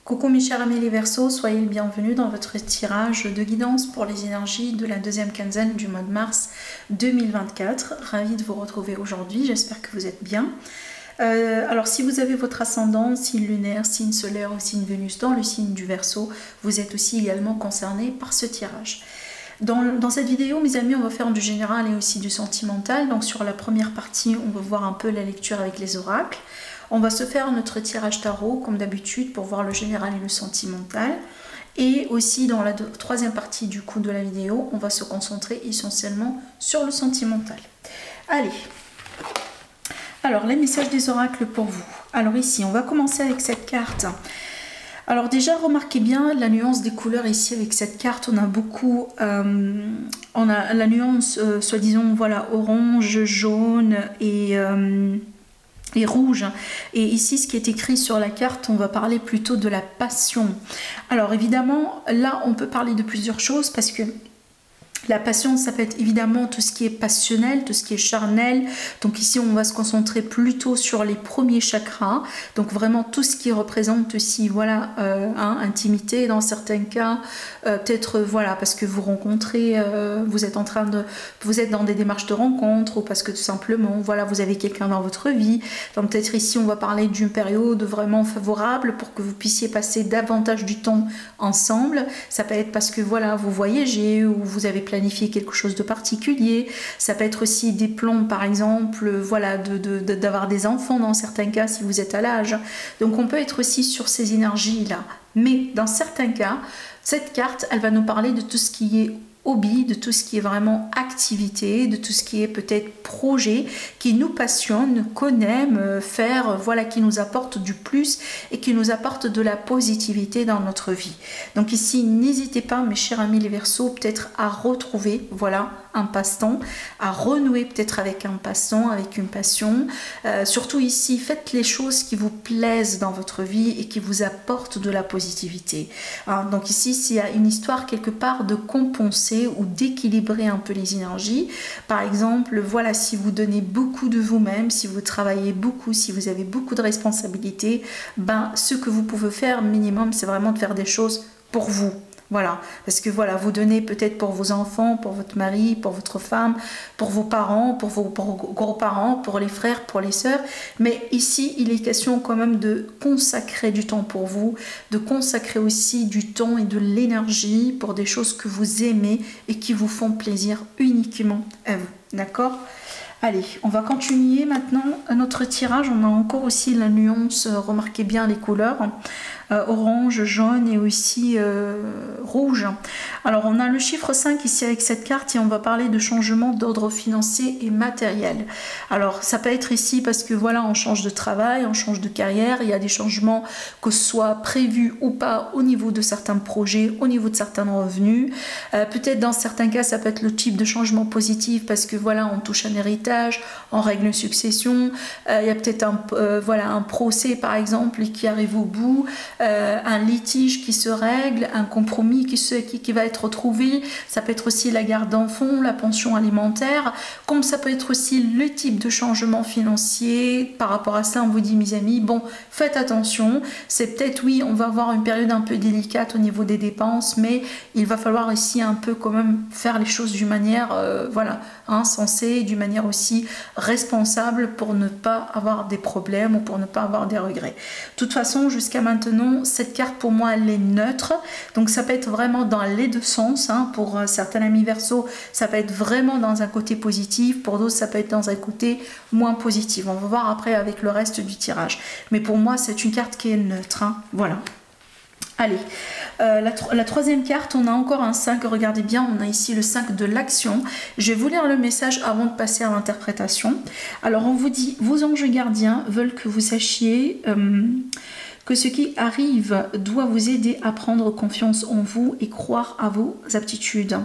Coucou mes chers amis les Verseaux, soyez les bienvenus dans votre tirage de guidance pour les énergies de la deuxième quinzaine du mois de mars 2024. Ravie de vous retrouver aujourd'hui, j'espère que vous êtes bien. Alors si vous avez votre ascendant, signe lunaire, signe solaire ou signe Vénus dans le signe du Verseau, vous êtes aussi également concerné par ce tirage. Dans cette vidéo, mes amis, on va faire du général et aussi du sentimental. Donc sur la première partie, on va voir un peu la lecture avec les oracles. On va se faire notre tirage tarot comme d'habitude pour voir le général et le sentimental. Et aussi dans la troisième partie du coup de la vidéo, on va se concentrer essentiellement sur le sentimental. Allez, alors les messages des oracles pour vous. Alors ici, on va commencer avec cette carte. Alors déjà, remarquez bien la nuance des couleurs ici avec cette carte. On a beaucoup, on a la nuance, soi-disant, voilà, orange, jaune et rouge. Et ici, ce qui est écrit sur la carte, on va parler plutôt de la passion. Alors évidemment, là, on peut parler de plusieurs choses parce que la passion, ça peut être évidemment tout ce qui est passionnel, tout ce qui est charnel. Donc ici, on va se concentrer plutôt sur les premiers chakras. Donc vraiment tout ce qui représente aussi, voilà, intimité dans certains cas. Peut-être, voilà, parce que vous rencontrez, vous êtes dans des démarches de rencontre ou parce que tout simplement, voilà, vous avez quelqu'un dans votre vie. Donc peut-être ici, on va parler d'une période vraiment favorable pour que vous puissiez passer davantage du temps ensemble. Ça peut être parce que, voilà, vous voyagez ou vous avez planifier quelque chose de particulier. Ça peut être aussi des plans, par exemple, voilà, d'avoir des enfants dans certains cas si vous êtes à l'âge. Donc on peut être aussi sur ces énergies-là. Mais dans certains cas, cette carte, elle va nous parler de tout ce qui est hobby, de tout ce qui est vraiment activité, de tout ce qui est peut-être projet, qui nous passionne, qu'on aime faire, voilà, qui nous apporte du plus et qui nous apporte de la positivité dans notre vie. Donc ici, n'hésitez pas, mes chers amis les Verseaux, peut-être à retrouver, voilà, un passe-temps, à renouer peut-être avec un passe-temps, avec une passion. Surtout ici, faites les choses qui vous plaisent dans votre vie et qui vous apportent de la positivité. Hein, donc ici, s'il y a une histoire quelque part de compenser ou d'équilibrer un peu les énergies, par exemple, voilà, si vous donnez beaucoup de vous-même, si vous travaillez beaucoup, si vous avez beaucoup de responsabilités, ben, ce que vous pouvez faire minimum, c'est vraiment de faire des choses pour vous. Voilà, parce que voilà, vous donnez peut-être pour vos enfants, pour votre mari, pour votre femme, pour vos parents, pour vos grands-parents, pour les frères, pour les sœurs. Mais ici, il est question quand même de consacrer du temps pour vous, de consacrer aussi du temps et de l'énergie pour des choses que vous aimez et qui vous font plaisir uniquement à vous. D'accord ? Allez, on va continuer maintenant notre tirage. On a encore aussi la nuance, remarquez bien les couleurs. Orange, jaune et aussi rouge. Alors on a le chiffre 5 ici avec cette carte et on va parler de changement d'ordre financier et matériel. Alors ça peut être ici parce que voilà, on change de travail, on change de carrière, il y a des changements que ce soit prévus ou pas au niveau de certains projets, au niveau de certains revenus. Peut-être dans certains cas ça peut être le type de changement positif parce que voilà, on touche un héritage, on règle une succession, il y a peut-être voilà, un procès par exemple qui arrive au bout. Un litige qui se règle, un compromis qui va être trouvé. Ça peut être aussi la garde d'enfants, la pension alimentaire, comme ça peut être aussi le type de changement financier. Par rapport à ça, on vous dit, mes amis, bon, faites attention. C'est peut-être, oui, on va avoir une période un peu délicate au niveau des dépenses, mais il va falloir ici un peu quand même faire les choses d'une manière, voilà, sensée, d'une manière aussi responsable pour ne pas avoir des problèmes ou pour ne pas avoir des regrets. De toute façon, jusqu'à maintenant, cette carte pour moi elle est neutre, donc ça peut être vraiment dans les deux sens. Hein. Pour certains amis Verseau, ça peut être vraiment dans un côté positif, pour d'autres ça peut être dans un côté moins positif. On va voir après avec le reste du tirage, mais pour moi c'est une carte qui est neutre. Hein. Voilà. Allez, la troisième carte, on a encore un 5, regardez bien, on a ici le 5 de l'action. Je vais vous lire le message avant de passer à l'interprétation. Alors on vous dit, vos anges gardiens veulent que vous sachiez que ce qui arrive doit vous aider à prendre confiance en vous et croire à vos aptitudes.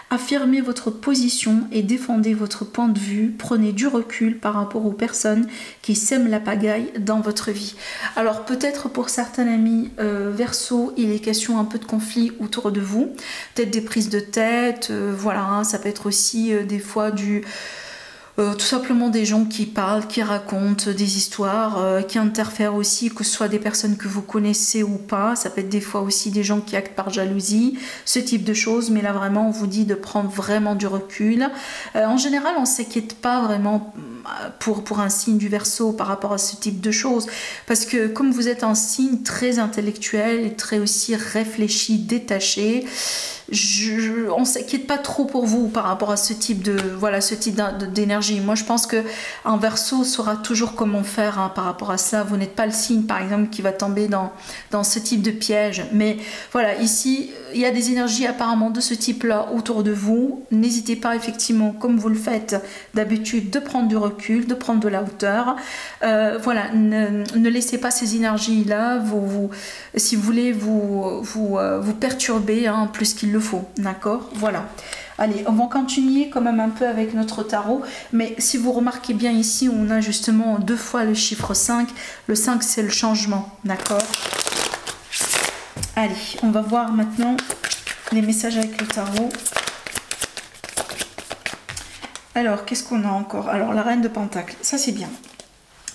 Affirmez votre position et défendez votre point de vue. Prenez du recul par rapport aux personnes qui sèment la pagaille dans votre vie. Alors peut-être pour certains amis Verseau, il est question un peu de conflit autour de vous. Peut-être des prises de tête, voilà, hein, ça peut être aussi des fois du... tout simplement des gens qui parlent, qui racontent des histoires, qui interfèrent aussi, que ce soit des personnes que vous connaissez ou pas. Ça peut être des fois aussi des gens qui actent par jalousie, ce type de choses. Mais là, vraiment, on vous dit de prendre vraiment du recul. En général, on ne s'inquiète pas vraiment pour un signe du Verseau par rapport à ce type de choses. Parce que comme vous êtes un signe très intellectuel et très aussi réfléchi, détaché, on ne s'inquiète pas trop pour vous par rapport à ce type de d'énergie. Moi je pense que un Verseau saura toujours comment faire hein, par rapport à ça. Vous n'êtes pas le signe par exemple qui va tomber dans ce type de piège, mais voilà, ici il y a des énergies apparemment de ce type là autour de vous. N'hésitez pas effectivement, comme vous le faites d'habitude, de prendre du recul, de prendre de la hauteur. Voilà, ne laissez pas ces énergies là si vous voulez vous perturber hein, plus qu'il le faut, d'accord? Voilà. Allez, on va continuer quand même un peu avec notre tarot, mais si vous remarquez bien ici, on a justement 2 fois le chiffre 5. Le 5, c'est le changement, d'accord? Allez, on va voir maintenant les messages avec le tarot. Alors, qu'est-ce qu'on a encore? Alors, la reine de Pentacle, ça c'est bien.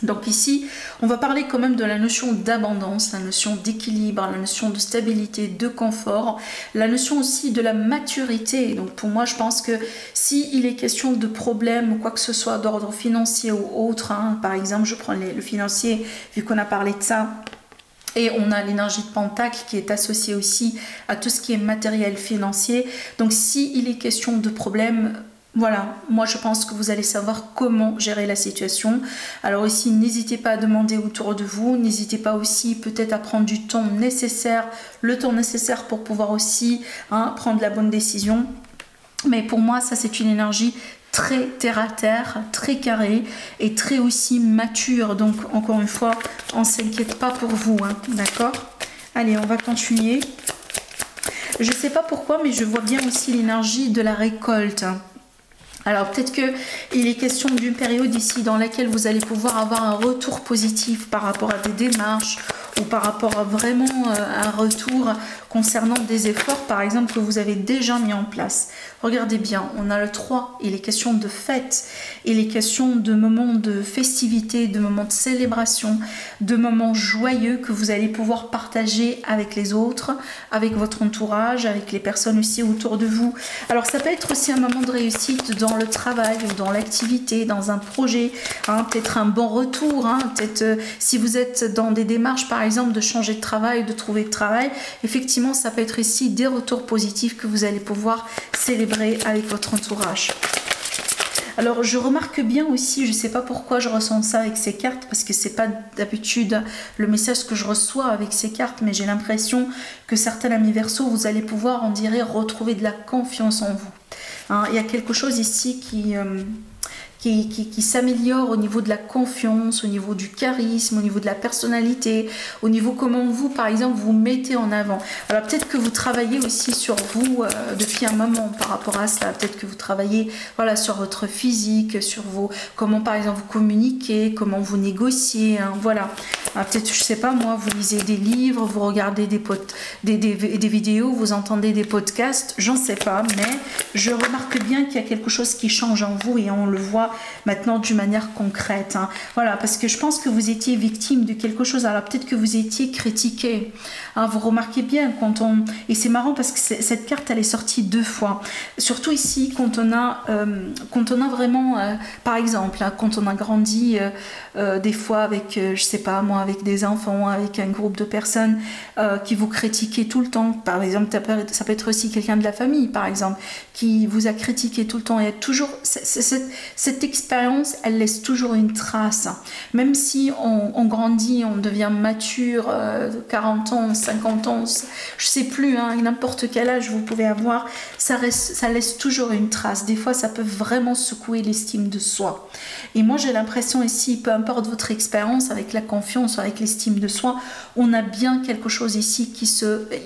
Donc ici, on va parler quand même de la notion d'abondance, la notion d'équilibre, la notion de stabilité, de confort, la notion aussi de la maturité. Donc pour moi, je pense que si il est question de problèmes ou quoi que ce soit d'ordre financier ou autre, hein, par exemple, je prends le financier, vu qu'on a parlé de ça, et on a l'énergie de Pentacle qui est associée aussi à tout ce qui est matériel financier. Donc si il est question de problèmes, voilà, moi je pense que vous allez savoir comment gérer la situation. Alors ici, n'hésitez pas à demander autour de vous, n'hésitez pas aussi peut-être à prendre du temps nécessaire, le temps nécessaire pour pouvoir aussi hein, prendre la bonne décision. Mais pour moi, ça c'est une énergie très terre à terre, très carrée et très aussi mature. Donc encore une fois, on ne s'inquiète pas pour vous, hein, d'accord? Allez, on va continuer. Je ne sais pas pourquoi, mais je vois bien aussi l'énergie de la récolte. Alors peut-être qu'il est question d'une période ici dans laquelle vous allez pouvoir avoir un retour positif par rapport à des démarches ou par rapport à vraiment un retour concernant des efforts par exemple que vous avez déjà mis en place. Regardez bien, on a le 3, il est question de fête, il est question de moments de festivité, de moments de célébration, de moments joyeux que vous allez pouvoir partager avec les autres, avec votre entourage, avec les personnes aussi autour de vous. Alors ça peut être aussi un moment de réussite dans le travail ou dans l'activité, dans un projet, hein, peut-être un bon retour, hein, peut-être si vous êtes dans des démarches par exemple de changer de travail, de trouver de travail, effectivement ça peut être ici des retours positifs que vous allez pouvoir célébrer avec votre entourage. Alors je remarque bien aussi, je ne sais pas pourquoi je ressens ça avec ces cartes, parce que c'est pas d'habitude le message que je reçois avec ces cartes, mais j'ai l'impression que certains amis Verseau, vous allez pouvoir, on dirait, retrouver de la confiance en vous. Hein, il y a quelque chose ici qui s'améliore au niveau de la confiance, au niveau du charisme, au niveau de la personnalité, au niveau comment vous, par exemple, vous mettez en avant. Alors peut-être que vous travaillez aussi sur vous depuis un moment par rapport à ça. Peut-être que vous travaillez voilà, sur votre physique, sur comment par exemple vous communiquez, comment vous négociez. Hein, voilà. Peut-être, je sais pas moi, vous lisez des livres, vous regardez des vidéos, vous entendez des podcasts, j'en sais pas, mais je remarque bien qu'il y a quelque chose qui change en vous et on le voit maintenant d'une manière concrète. Hein. Voilà, parce que je pense que vous étiez victime de quelque chose. Alors peut-être que vous étiez critiqué. Hein, vous remarquez bien quand on... Et c'est marrant parce que cette carte, elle est sortie 2 fois. Surtout ici, quand on a vraiment, par exemple, hein, quand on a grandi des fois avec, je sais pas moi, avec des enfants, avec un groupe de personnes qui vous critiquaient tout le temps. Par exemple, ça peut être aussi quelqu'un de la famille, par exemple, qui vous a critiqué tout le temps. Il y a toujours cette expérience, elle laisse toujours une trace. Même si on grandit, on devient mature, 40 ans, 50 ans, je sais plus, hein, n'importe quel âge vous pouvez avoir, ça laisse toujours une trace. Des fois, ça peut vraiment secouer l'estime de soi. Et moi, j'ai l'impression ici, peu importe votre expérience, avec la confiance, avec l'estime de soi, on a bien quelque chose ici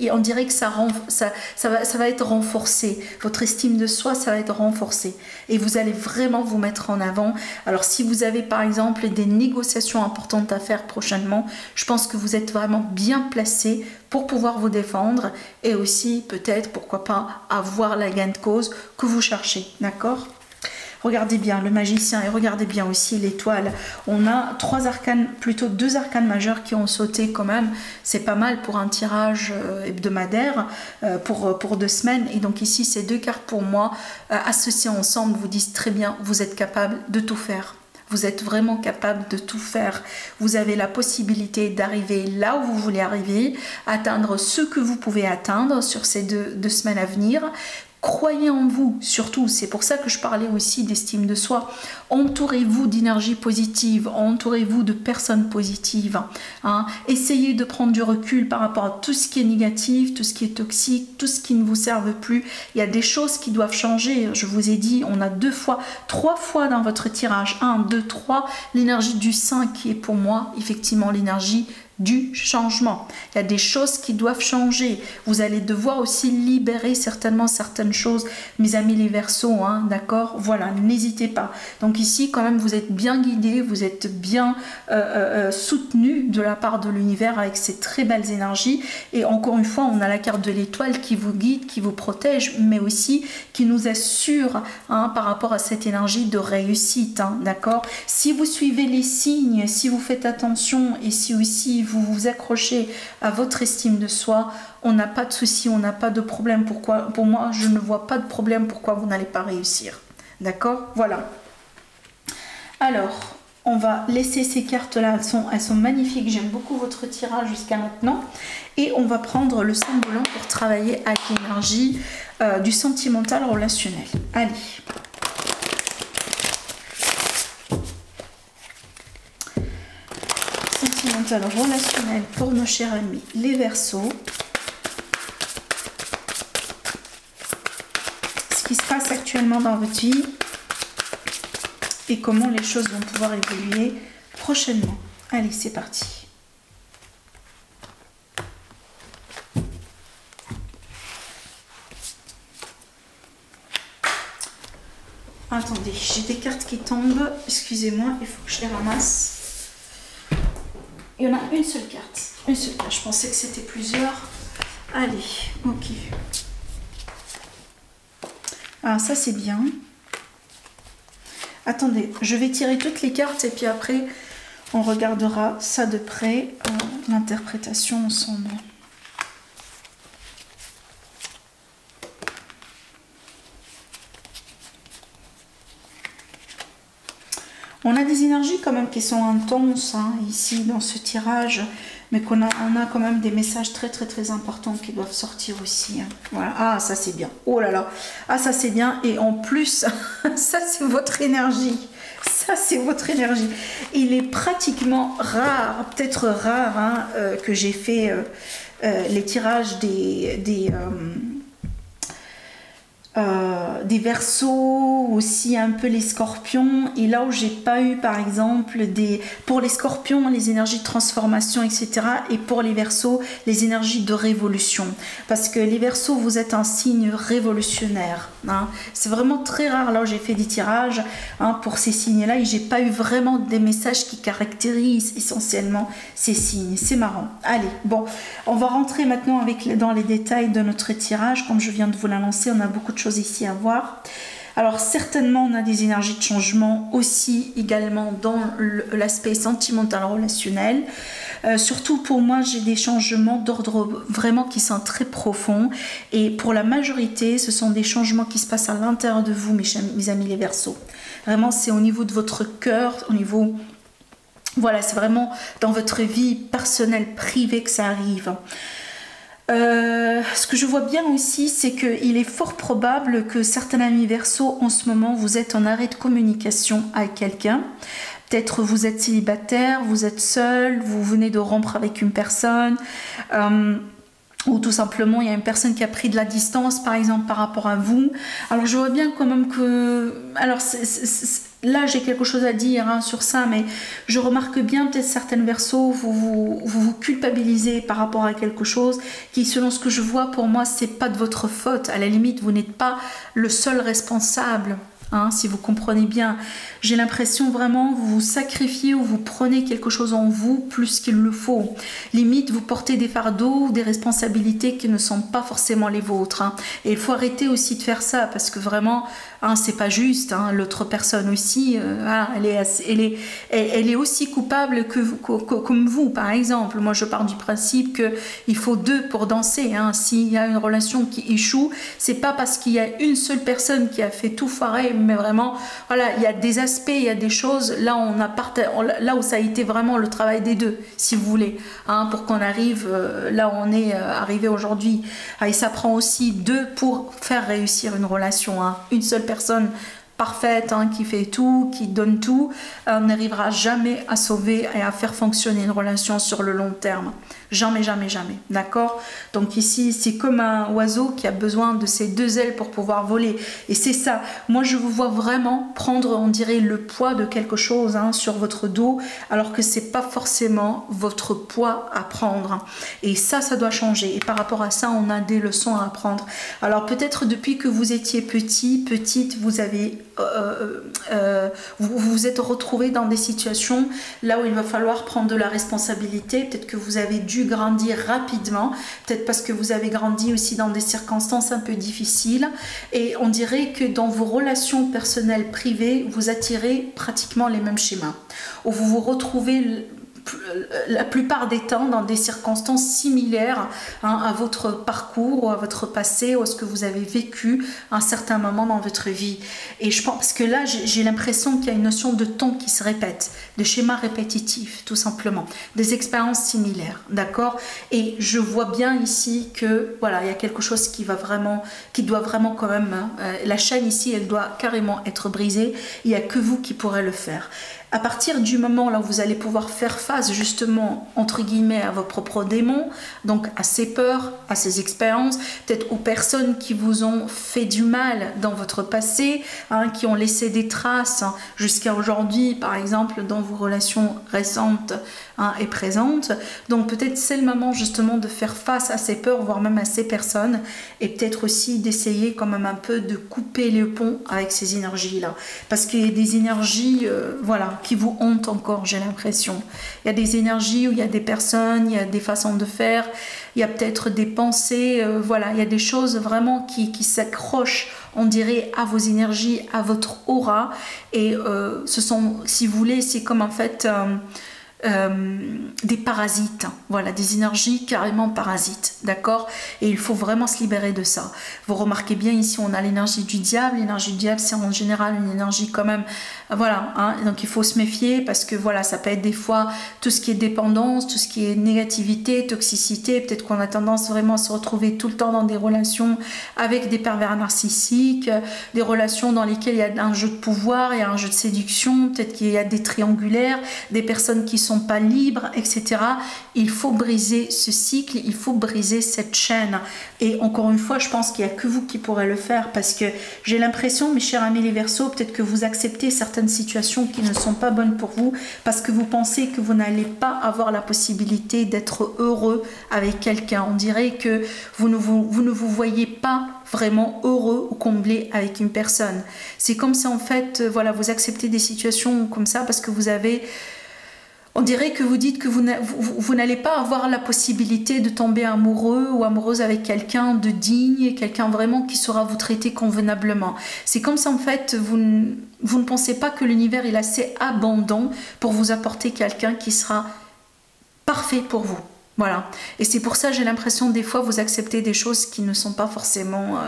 et on dirait que ça va être renforcé. Votre estime de soi, ça va être renforcé. Et vous allez vraiment vous mettre en avant. Alors si vous avez par exemple des négociations importantes à faire prochainement, je pense que vous êtes vraiment bien placé pour pouvoir vous défendre et aussi peut-être, pourquoi pas, avoir la gain de cause que vous cherchez, d'accord? Regardez bien le magicien et regardez bien aussi l'étoile. On a 3 arcanes, plutôt 2 arcanes majeures qui ont sauté quand même. C'est pas mal pour un tirage hebdomadaire pour 2 semaines. Et donc ici, ces 2 cartes pour moi, associées ensemble, vous disent très bien, vous êtes capable de tout faire. Vous êtes vraiment capable de tout faire. Vous avez la possibilité d'arriver là où vous voulez arriver, atteindre ce que vous pouvez atteindre sur ces deux semaines à venir. Croyez en vous, surtout, c'est pour ça que je parlais aussi d'estime de soi. Entourez-vous d'énergie positive, entourez-vous de personnes positives. Hein. Essayez de prendre du recul par rapport à tout ce qui est négatif, tout ce qui est toxique, tout ce qui ne vous serve plus. Il y a des choses qui doivent changer. Je vous ai dit, on a 3 fois dans votre tirage, 1, 2, 3, l'énergie du 5 qui est pour moi, effectivement, l'énergie du changement. Il y a des choses qui doivent changer. Vous allez devoir aussi libérer certainement certaines choses, mes amis les Verseaux, hein, d'accord? Voilà, n'hésitez pas. Donc ici, quand même, vous êtes bien guidés, vous êtes bien soutenus de la part de l'univers avec ces très belles énergies. Et encore une fois, on a la carte de l'étoile qui vous guide, qui vous protège, mais aussi qui nous assure hein, par rapport à cette énergie de réussite, hein, d'accord? Si vous suivez les signes, si vous faites attention et si aussi vous vous accrochez à votre estime de soi, on n'a pas de souci, on n'a pas de problème. Pourquoi? Pour moi, je ne vois pas de problème pourquoi vous n'allez pas réussir. D'accord? Voilà. Alors, on va laisser ces cartes-là. Elles sont magnifiques. J'aime beaucoup votre tirage jusqu'à maintenant. Et on va prendre le symbole blanc pour travailler avec l'énergie du sentimental relationnel. Allez. Sentimental relationnel pour nos chers amis les Verseaux. Ce qui se passe actuellement dans votre vie et comment les choses vont pouvoir évoluer prochainement. Allez, c'est parti. Attendez, j'ai des cartes qui tombent. Excusez-moi, il faut que je les ramasse. Il y en a une seule carte. Une seule carte. Je pensais que c'était plusieurs. Allez, ok. Ah, ça c'est bien. Attendez, je vais tirer toutes les cartes et puis après, on regardera ça de près, l'interprétation ensemble. On a des énergies quand même qui sont intenses hein, ici dans ce tirage, mais on a quand même des messages très très très importants qui doivent sortir aussi. Hein. Voilà. Ah, ça c'est bien. Oh là là. Ah, ça c'est bien. Et en plus, ça c'est votre énergie. Ça c'est votre énergie. Il est pratiquement rare, peut-être rare, hein, que j'ai fait les tirages des Verseaux, aussi un peu les Scorpions, et là où j'ai pas eu par exemple pour les Scorpions les énergies de transformation etc, et pour les Verseaux les énergies de révolution, parce que les Verseaux vous êtes un signe révolutionnaire hein. C'est vraiment très rare là où j'ai fait des tirages hein, pour ces signes là, et j'ai pas eu vraiment des messages qui caractérisent essentiellement ces signes. C'est marrant. Allez, bon, on va rentrer maintenant dans les détails de notre tirage. Comme je viens de vous l'annoncer, on a beaucoup de choses ici à voir. Alors certainement on a des énergies de changement aussi également dans l'aspect sentimental relationnel. Surtout pour moi j'ai des changements d'ordre vraiment qui sont très profonds, et pour la majorité ce sont des changements qui se passent à l'intérieur de vous mes amis les Verseaux. Vraiment c'est au niveau de votre cœur, au niveau... Voilà, c'est vraiment dans votre vie personnelle, privée que ça arrive. Ce que je vois bien aussi, c'est qu'il est fort probable que certains amis Verseaux, en ce moment, vous êtes en arrêt de communication avec quelqu'un. Peut-être vous êtes célibataire, vous êtes seul, vous venez de rompre avec une personne, ou tout simplement il y a une personne qui a pris de la distance, par exemple, par rapport à vous. Alors je vois bien quand même que... Alors là j'ai quelque chose à dire hein, sur ça, mais je remarque bien peut-être certaines Verseaux, vous culpabilisez par rapport à quelque chose qui, selon ce que je vois, pour moi c'est pas de votre faute. À la limite vous n'êtes pas le seul responsable hein, si vous comprenez bien. J'ai l'impression vraiment vous vous sacrifiez ou vous prenez quelque chose en vous plus qu'il le faut. Limite vous portez des fardeaux ou des responsabilités qui ne sont pas forcément les vôtres hein. Et il faut arrêter aussi de faire ça, parce que vraiment hein, c'est pas juste, hein, l'autre personne aussi, voilà, elle est aussi coupable comme vous, par exemple. Moi, je pars du principe qu'il faut deux pour danser, hein. S'il y a une relation qui échoue, c'est pas parce qu'il y a une seule personne qui a fait tout foirer, mais vraiment, voilà, il y a des aspects, il y a des choses, là, là où ça a été vraiment le travail des deux, si vous voulez, hein, pour qu'on arrive là où on est arrivé aujourd'hui. Et ça prend aussi deux pour faire réussir une relation, hein. Une seule personne parfaite, hein, qui fait tout, qui donne tout, n'arrivera jamais à sauver et à faire fonctionner une relation sur le long terme. Jamais, jamais, jamais. D'accord? Donc ici, c'est comme un oiseau qui a besoin de ses deux ailes pour pouvoir voler. Et c'est ça. Moi, je vous vois vraiment prendre, on dirait, le poids de quelque chose, hein, sur votre dos, alors que c'est pas forcément votre poids à prendre. Et ça doit changer. Et par rapport à ça, on a des leçons à apprendre. Alors peut-être depuis que vous étiez petite, vous avez vous vous êtes retrouvé dans des situations là où il va falloir prendre de la responsabilité. Peut-être que vous avez dû grandir rapidement, peut-être parce que vous avez grandi aussi dans des circonstances un peu difficiles, et on dirait que dans vos relations personnelles privées, vous attirez pratiquement les mêmes schémas, où vous vous retrouvez la plupart des temps dans des circonstances similaires, hein, à votre parcours ou à votre passé ou à ce que vous avez vécu à un certain moment dans votre vie. Et je pense que là, j'ai l'impression qu'il y a une notion de ton qui se répète, de schémas répétitifs, tout simplement, des expériences similaires, d'accord? Et je vois bien ici que voilà, il y a quelque chose qui doit vraiment quand même, hein, la chaîne ici, elle doit carrément être brisée. Il n'y a que vous qui pourrez le faire. À partir du moment là où vous allez pouvoir faire face justement, entre guillemets, à vos propres démons, donc à ces peurs, à ces expériences, peut-être aux personnes qui vous ont fait du mal dans votre passé, hein, qui ont laissé des traces, hein, jusqu'à aujourd'hui, par exemple, dans vos relations récentes, hein, et présentes. Donc peut-être c'est le moment justement de faire face à ces peurs, voire même à ces personnes, et peut-être aussi d'essayer quand même un peu de couper le pont avec ces énergies-là. Parce qu'il y a des énergies, voilà, qui vous hantent encore, j'ai l'impression. Il y a des énergies où il y a des personnes, il y a des façons de faire, il y a peut-être des pensées, voilà, il y a des choses vraiment qui s'accrochent, on dirait, à vos énergies, à votre aura. Et ce sont, si vous voulez, c'est comme en fait des parasites, voilà, des énergies carrément parasites, d'accord? Et il faut vraiment se libérer de ça. Vous remarquez bien ici, on a l'énergie du diable. L'énergie du diable, c'est en général une énergie quand même, voilà, hein, donc il faut se méfier, parce que voilà, ça peut être des fois tout ce qui est dépendance, tout ce qui est négativité, toxicité. Peut-être qu'on a tendance vraiment à se retrouver tout le temps dans des relations avec des pervers narcissiques, des relations dans lesquelles il y a un jeu de pouvoir, il y a un jeu de séduction, peut-être qu'il y a des triangulaires, des personnes qui sont pas libres, etc. Il faut briser ce cycle, il faut briser cette chaîne. Et encore une fois, je pense qu'il n'y a que vous qui pourrez le faire, parce que j'ai l'impression, mes chers amis les Verseaux, peut-être que vous acceptez certaines situations qui ne sont pas bonnes pour vous, parce que vous pensez que vous n'allez pas avoir la possibilité d'être heureux avec quelqu'un. On dirait que vous ne vous voyez pas vraiment heureux ou comblé avec une personne. C'est comme si en fait, voilà, vous acceptez des situations comme ça parce que vous avez... On dirait que vous dites que vous n'allez pas avoir la possibilité de tomber amoureux ou amoureuse avec quelqu'un de digne, quelqu'un vraiment qui saura vous traiter convenablement. C'est comme si en fait vous ne pensez pas que l'univers est assez abondant pour vous apporter quelqu'un qui sera parfait pour vous. Voilà. Et c'est pour ça, j'ai l'impression, des fois, vous acceptez des choses qui ne sont pas forcément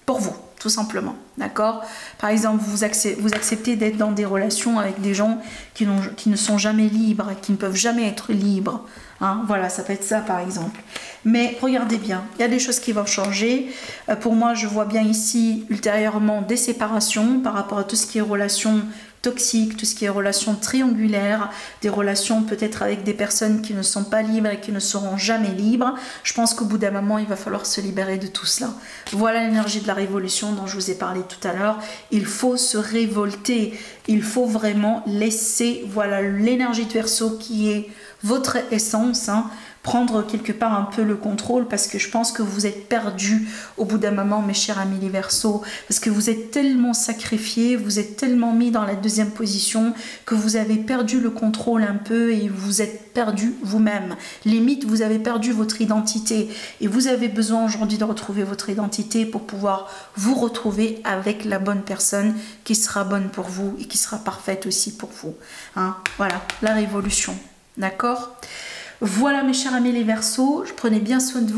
pour vous, tout simplement. D'accord? Par exemple, vous acceptez d'être dans des relations avec des gens qui ne sont jamais libres, qui ne peuvent jamais être libres. Hein? Voilà, ça peut être ça, par exemple. Mais regardez bien, il y a des choses qui vont changer. Pour moi, je vois bien ici, ultérieurement, des séparations par rapport à tout ce qui est relations toxiques, tout ce qui est relations triangulaires, des relations peut-être avec des personnes qui ne sont pas libres et qui ne seront jamais libres. Je pense qu'au bout d'un moment, il va falloir se libérer de tout cela. Voilà l'énergie de la révolution dont je vous ai parlé tout à l'heure. Il faut se révolter, il faut vraiment laisser, voilà, l'énergie de Verseau qui est votre essence, hein, prendre quelque part un peu le contrôle, parce que je pense que vous êtes perdus au bout d'un moment, mes chers amis les Verseaux, parce que vous êtes tellement sacrifiés, vous êtes tellement mis dans la deuxième position que vous avez perdu le contrôle un peu et vous êtes perdu vous-même. Limite, vous avez perdu votre identité et vous avez besoin aujourd'hui de retrouver votre identité pour pouvoir vous retrouver avec la bonne personne qui sera bonne pour vous et qui sera parfaite aussi pour vous. Hein, voilà, la révolution. D'accord ? Voilà mes chers amis les Verseaux, prenez bien soin de vous.